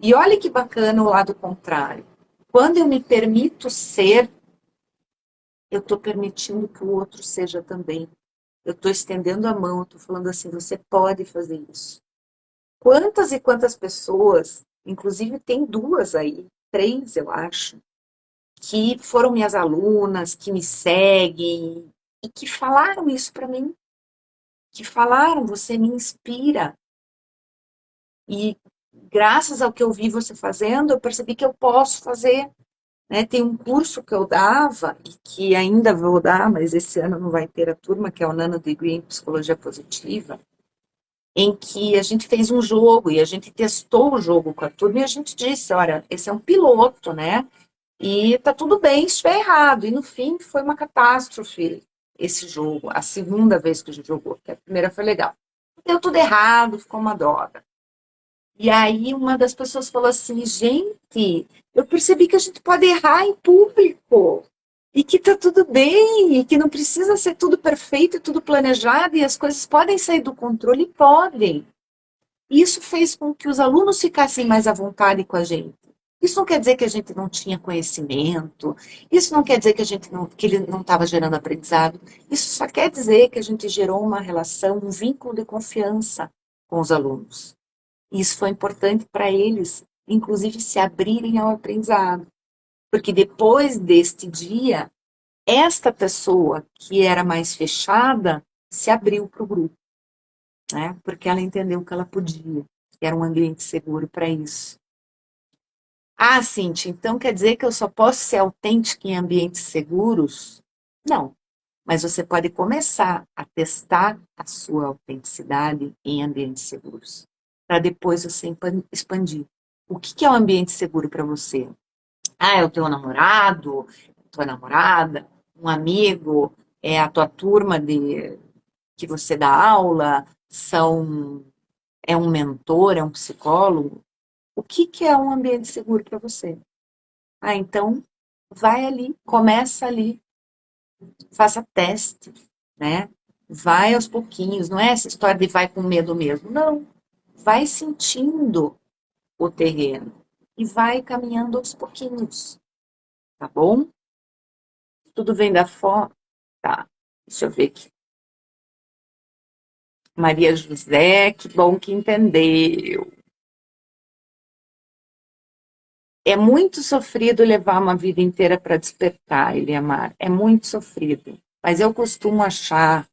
E olha que bacana o lado contrário. Quando eu me permito ser, eu estou permitindo que o outro seja também. Eu estou estendendo a mão, estou falando assim, você pode fazer isso. Quantas e quantas pessoas, inclusive tem duas aí, três, eu acho, que foram minhas alunas, que me seguem e que falaram isso para mim, que falaram, você me inspira. E graças ao que eu vi você fazendo, eu percebi que eu posso fazer. Né? Tem um curso que eu dava e que ainda vou dar, mas esse ano não vai ter a turma, que é o Nano Degree em Psicologia Positiva, em que a gente fez um jogo e a gente testou o jogo com a turma e a gente disse, olha, esse é um piloto, né? E tá tudo bem se estiver errado. E no fim foi uma catástrofe esse jogo, a segunda vez que a gente jogou, porque a primeira foi legal. Deu tudo errado, ficou uma droga. E aí uma das pessoas falou assim, gente, eu percebi que a gente pode errar em público. E que tá tudo bem, e que não precisa ser tudo perfeito e tudo planejado, e as coisas podem sair do controle, podem. Isso fez com que os alunos ficassem mais à vontade com a gente. Isso não quer dizer que a gente não tinha conhecimento, isso não quer dizer que a gente não, que ele não estava gerando aprendizado. Isso só quer dizer que a gente gerou uma relação, um vínculo de confiança com os alunos. E isso foi importante para eles, inclusive, se abrirem ao aprendizado. Porque depois deste dia, esta pessoa que era mais fechada se abriu para o grupo, né? Porque ela entendeu que ela podia, que era um ambiente seguro para isso. Ah, Cintia, então quer dizer que eu só posso ser autêntica em ambientes seguros? Não, mas você pode começar a testar a sua autenticidade em ambientes seguros, para depois você expandir. O que é um ambiente seguro para você? Ah, é o teu namorado, tua namorada, um amigo, é a tua turma de que você dá aula, é um mentor, é um psicólogo. O que é um ambiente seguro para você? Ah, então vai ali, começa ali, faça teste, né? Vai aos pouquinhos, não é essa história de vai com medo mesmo, não. Vai sentindo o terreno e vai caminhando aos pouquinhos, tá bom? Tudo vem da forma. Tá, deixa eu ver aqui. Maria José, que bom que entendeu. É muito sofrido levar uma vida inteira para despertar, Eliamar. É muito sofrido. Mas é, eu costumo achar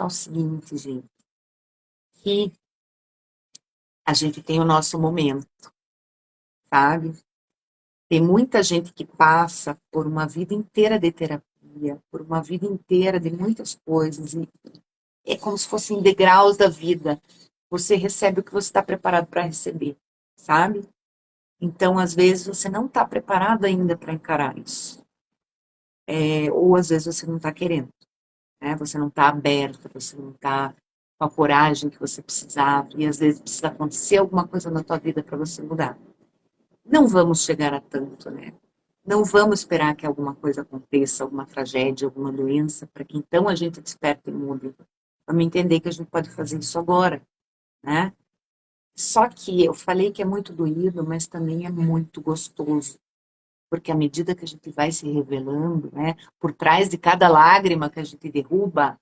o seguinte, gente, que a gente tem o nosso momento, sabe? Tem muita gente que passa por uma vida inteira de terapia, por uma vida inteira de muitas coisas, e é como se fossem degraus da vida. Você recebe o que você está preparado para receber, sabe? Então, às vezes, você não está preparado ainda para encarar isso. Ou às vezes você não está querendo, né? Você não está aberto, você não está com a coragem que você precisava, e às vezes precisa acontecer alguma coisa na tua vida para você mudar. Não vamos chegar a tanto, né? Não vamos esperar que alguma coisa aconteça, alguma tragédia, alguma doença, para que então a gente desperte e mude. Vamos entender que a gente pode fazer isso agora, né? Só que eu falei que é muito doído, mas também é muito gostoso, porque à medida que a gente vai se revelando, né, por trás de cada lágrima que a gente derruba,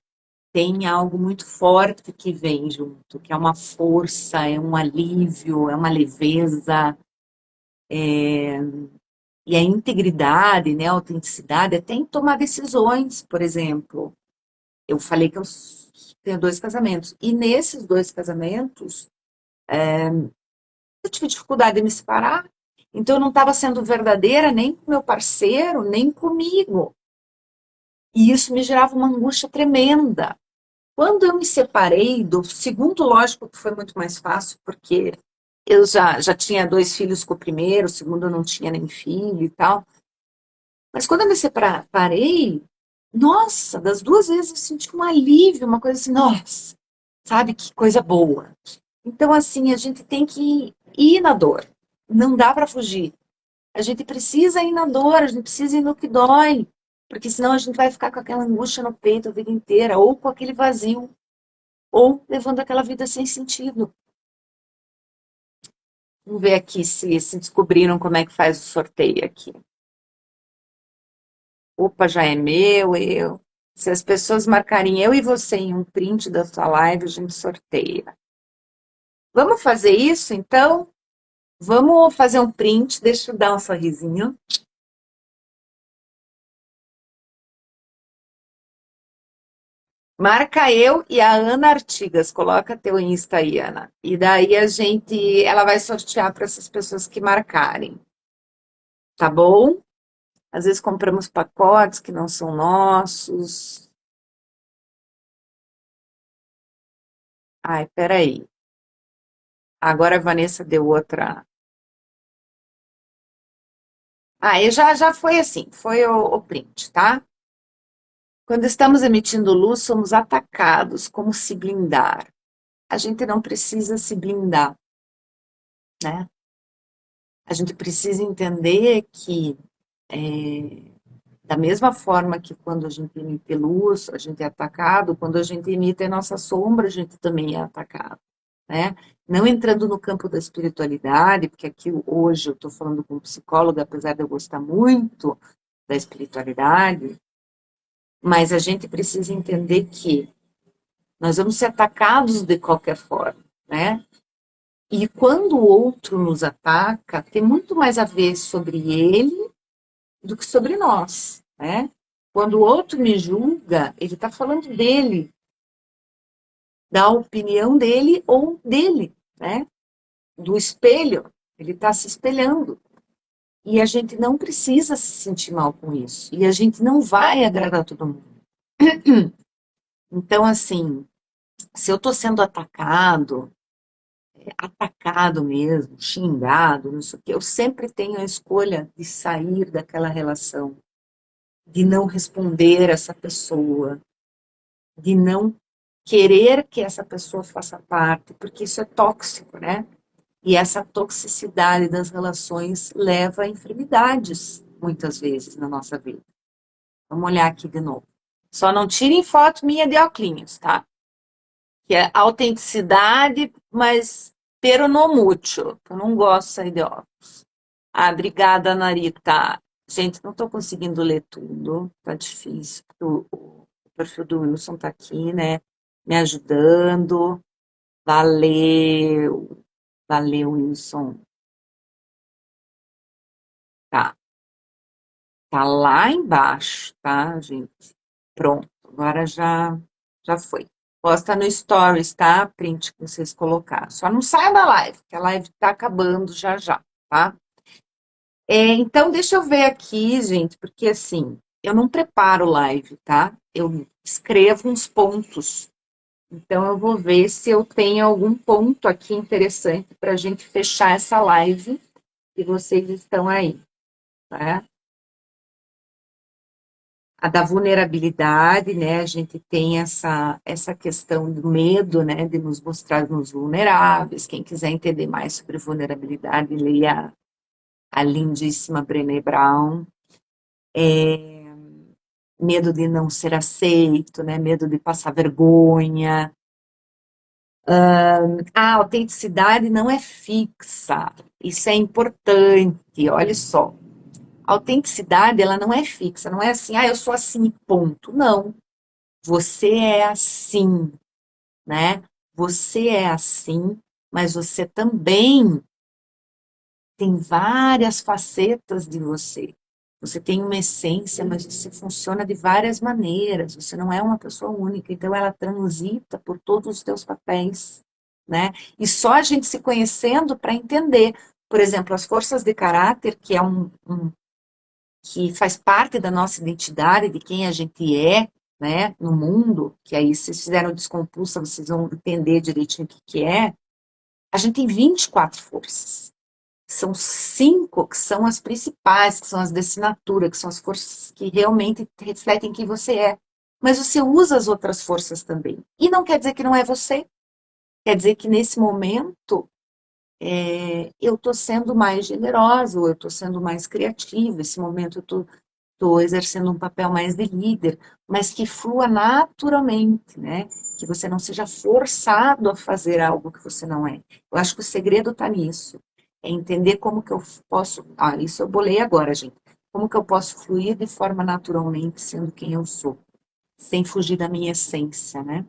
tem algo muito forte que vem junto, que é uma força, é um alívio, é uma leveza, e a integridade, né, a autenticidade, até em tomar decisões, por exemplo. Eu falei que eu tenho dois casamentos, e nesses dois casamentos, eu tive dificuldade de me separar, então eu não estava sendo verdadeira nem com meu parceiro, nem comigo. E isso me gerava uma angústia tremenda. Quando eu me separei do segundo, lógico que foi muito mais fácil, porque eu já tinha dois filhos com o primeiro, o segundo eu não tinha nem filho e tal. Mas quando eu me separei, nossa, das duas vezes eu senti um alívio, uma coisa assim, nossa, sabe, que coisa boa. Então, assim, a gente tem que ir na dor. Não dá para fugir. A gente precisa ir na dor, a gente precisa ir no que dói. Porque senão a gente vai ficar com aquela angústia no peito a vida inteira, ou com aquele vazio, ou levando aquela vida sem sentido. Vamos ver aqui se descobriram como é que faz o sorteio aqui. Opa, já é meu, eu. Se as pessoas marcarem eu e você em um print da sua live, a gente sorteia. Vamos fazer isso, então? Vamos fazer um print, deixa eu dar um sorrisinho. Marca eu e a Ana Artigas. Coloca teu Insta aí, Ana. E daí ela vai sortear para essas pessoas que marcarem, tá bom? Às vezes compramos pacotes que não são nossos. Ai, peraí. Agora a Vanessa deu outra. Ah, e já foi assim, foi o print, tá? Quando estamos emitindo luz, somos atacados. Como se blindar? A gente não precisa se blindar, né? A gente precisa entender que, da mesma forma que quando a gente emite luz, a gente é atacado, quando a gente emite a nossa sombra, a gente também é atacado, né? Não entrando no campo da espiritualidade, porque aqui hoje eu estou falando com um psicólogo, apesar de eu gostar muito da espiritualidade, mas a gente precisa entender que nós vamos ser atacados de qualquer forma, né? E quando o outro nos ataca, tem muito mais a ver sobre ele do que sobre nós, né? Quando o outro me julga, ele está falando dele, da opinião dele ou dele, né? Do espelho, ele está se espelhando. E a gente não precisa se sentir mal com isso. E a gente não vai agradar todo mundo. Então, assim, se eu estou sendo atacado mesmo, xingado, não sei o quê, eu sempre tenho a escolha de sair daquela relação, de não responder essa pessoa, de não querer que essa pessoa faça parte, porque isso é tóxico, né? E essa toxicidade das relações leva a enfermidades, muitas vezes, na nossa vida. Vamos olhar aqui de novo. Só não tirem foto minha de óculos, tá? Que é autenticidade, mas pero no mucho. Eu não gosto de sair de óculos. Ah, obrigada, Narita. Gente, não estou conseguindo ler tudo, tá difícil. O perfil do Wilson tá aqui, né? Me ajudando. Valeu. Valeu, Wilson. Tá. Tá lá embaixo, tá, gente? Pronto. Agora já foi. Posta no Stories, tá? Print que vocês colocaram. Só não saia da live, que a live tá acabando já, tá? Então, deixa eu ver aqui, gente, porque assim, eu não preparo live, tá? Eu escrevo uns pontos. Então, eu vou ver se eu tenho algum ponto aqui interessante para a gente fechar essa live e vocês estão aí, tá? A da vulnerabilidade, né? A gente tem essa questão do medo, né? De nos mostrarmos vulneráveis. Quem quiser entender mais sobre vulnerabilidade, leia a lindíssima Brené Brown. Medo de não ser aceito, né? Medo de passar vergonha. A autenticidade não é fixa. Isso é importante. Olha só. A autenticidade, ela não é fixa. Não é assim, eu sou assim, ponto. Não. Você é assim, né? Você é assim, mas você também tem várias facetas de você. Você tem uma essência, mas você funciona de várias maneiras. Você não é uma pessoa única, então ela transita por todos os teus papéis, né? E só a gente se conhecendo para entender, por exemplo, as forças de caráter, que é que faz parte da nossa identidade, de quem a gente é, né, no mundo, que aí se vocês fizeram descompulsa, vocês vão entender direitinho o que que é. A gente tem 24 forças. São 5 que são as principais, que são as de assinatura, que são as forças que realmente refletem quem você é. Mas você usa as outras forças também. E não quer dizer que não é você. Quer dizer que nesse momento eu estou sendo mais generosa, ou eu estou sendo mais criativa. Esse momento eu estou exercendo um papel mais de líder, mas que flua naturalmente, né? Que você não seja forçado a fazer algo que você não é. Eu acho que o segredo está nisso. É entender como que eu posso. Isso eu bolei agora, gente. Como que eu posso fluir de forma naturalmente, sendo quem eu sou, sem fugir da minha essência, né?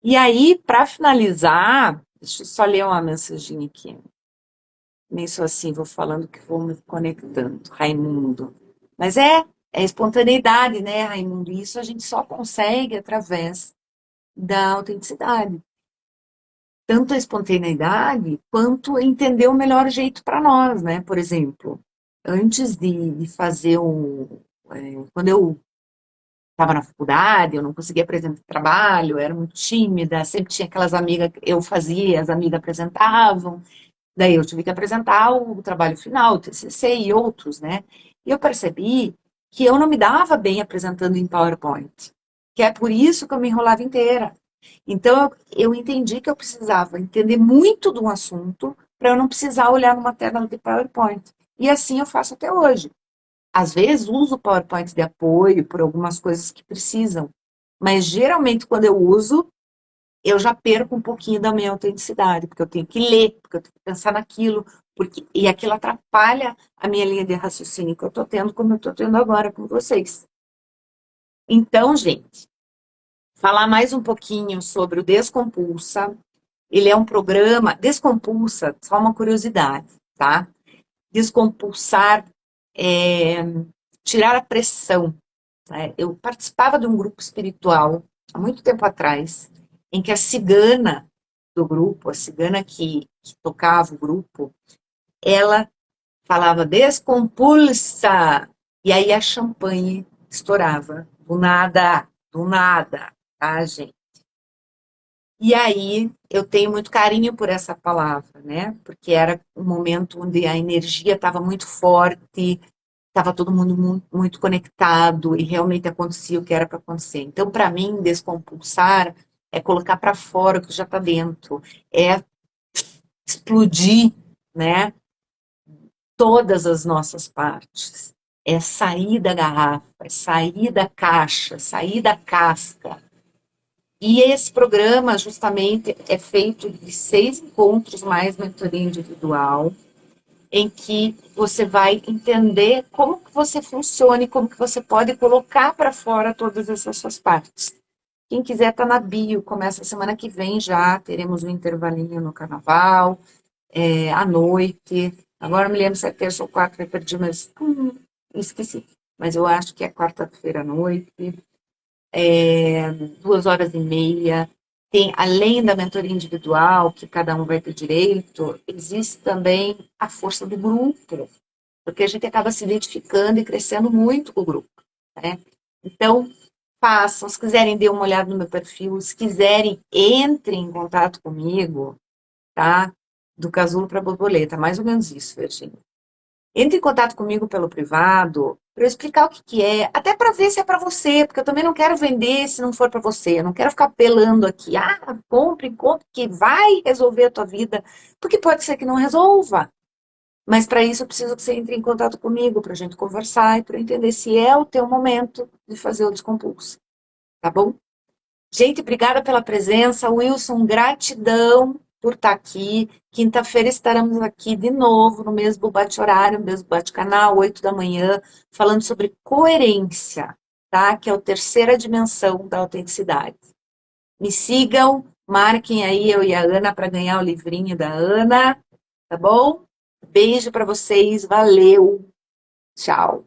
E aí, para finalizar, deixa eu só ler uma mensaginha aqui. Nem sou assim, vou falando que vou me conectando. Raimundo. Mas é espontaneidade, né, Raimundo? E isso a gente só consegue através da autenticidade. Tanto a espontaneidade, quanto entender o melhor jeito para nós, né? Por exemplo, antes de fazer quando eu estava na faculdade, eu não conseguia apresentar trabalho, eu era muito tímida, sempre tinha aquelas amigas que eu fazia, as amigas apresentavam. Daí eu tive que apresentar o trabalho final, o TCC e outros, né? E eu percebi que eu não me dava bem apresentando em PowerPoint, que é por isso que eu me enrolava inteira. Então, eu entendi que eu precisava entender muito de um assunto para eu não precisar olhar numa tela de PowerPoint. E assim eu faço até hoje. Às vezes, uso o PowerPoint de apoio por algumas coisas que precisam, mas geralmente, quando eu uso, eu já perco um pouquinho da minha autenticidade, porque eu tenho que ler, porque eu tenho que pensar naquilo, e aquilo atrapalha a minha linha de raciocínio que eu estou tendo, como eu estou tendo agora com vocês. Então, gente, falar mais um pouquinho sobre o Descompulsa. Ele é um programa, Descompulsa, só uma curiosidade, tá? Descompulsar é tirar a pressão. Né? Eu participava de um grupo espiritual há muito tempo atrás, em que a cigana do grupo, a cigana que tocava o grupo, ela falava descompulsa, e aí a champanhe estourava, do nada, tá, gente? E aí eu tenho muito carinho por essa palavra, né? Porque era um momento onde a energia estava muito forte, estava todo mundo muito conectado e realmente acontecia o que era para acontecer. Então, para mim, descompulsar é colocar para fora o que já está dentro, é explodir, né? Todas as nossas partes. É sair da garrafa, é sair da caixa, sair da casca. E esse programa, justamente, é feito de 6 encontros mais mentoria individual, em que você vai entender como que você funciona e como que você pode colocar para fora todas essas suas partes. Quem quiser tá na bio, começa a semana que vem já, teremos um intervalinho no carnaval, à noite. Agora me lembro se é terça ou quarta, eu perdi, mas esqueci. Mas eu acho que é quarta-feira à noite, 2 horas e meia. Tem, além da mentoria individual, que cada um vai ter direito, existe também a força do grupo, porque a gente acaba se identificando e crescendo muito com o grupo, né? Então, façam, se quiserem, dê uma olhada no meu perfil, se quiserem, entrem em contato comigo, tá? Do casulo para borboleta, mais ou menos isso, Virginia. Entre em contato comigo pelo privado, para eu explicar o que que é, até para ver se é para você, porque eu também não quero vender se não for para você, eu não quero ficar apelando aqui, compre, compre, que vai resolver a tua vida, porque pode ser que não resolva. Mas para isso eu preciso que você entre em contato comigo, para a gente conversar e para entender se é o teu momento de fazer o descompulso, tá bom? Gente, obrigada pela presença. Wilson, gratidão por estar aqui. Quinta-feira estaremos aqui de novo, no mesmo bate-horário, no mesmo bate-canal, 8 da manhã, falando sobre coerência, tá? Que é a terceira dimensão da autenticidade. Me sigam, marquem aí eu e a Ana para ganhar o livrinho da Ana, tá bom? Beijo para vocês, valeu, tchau.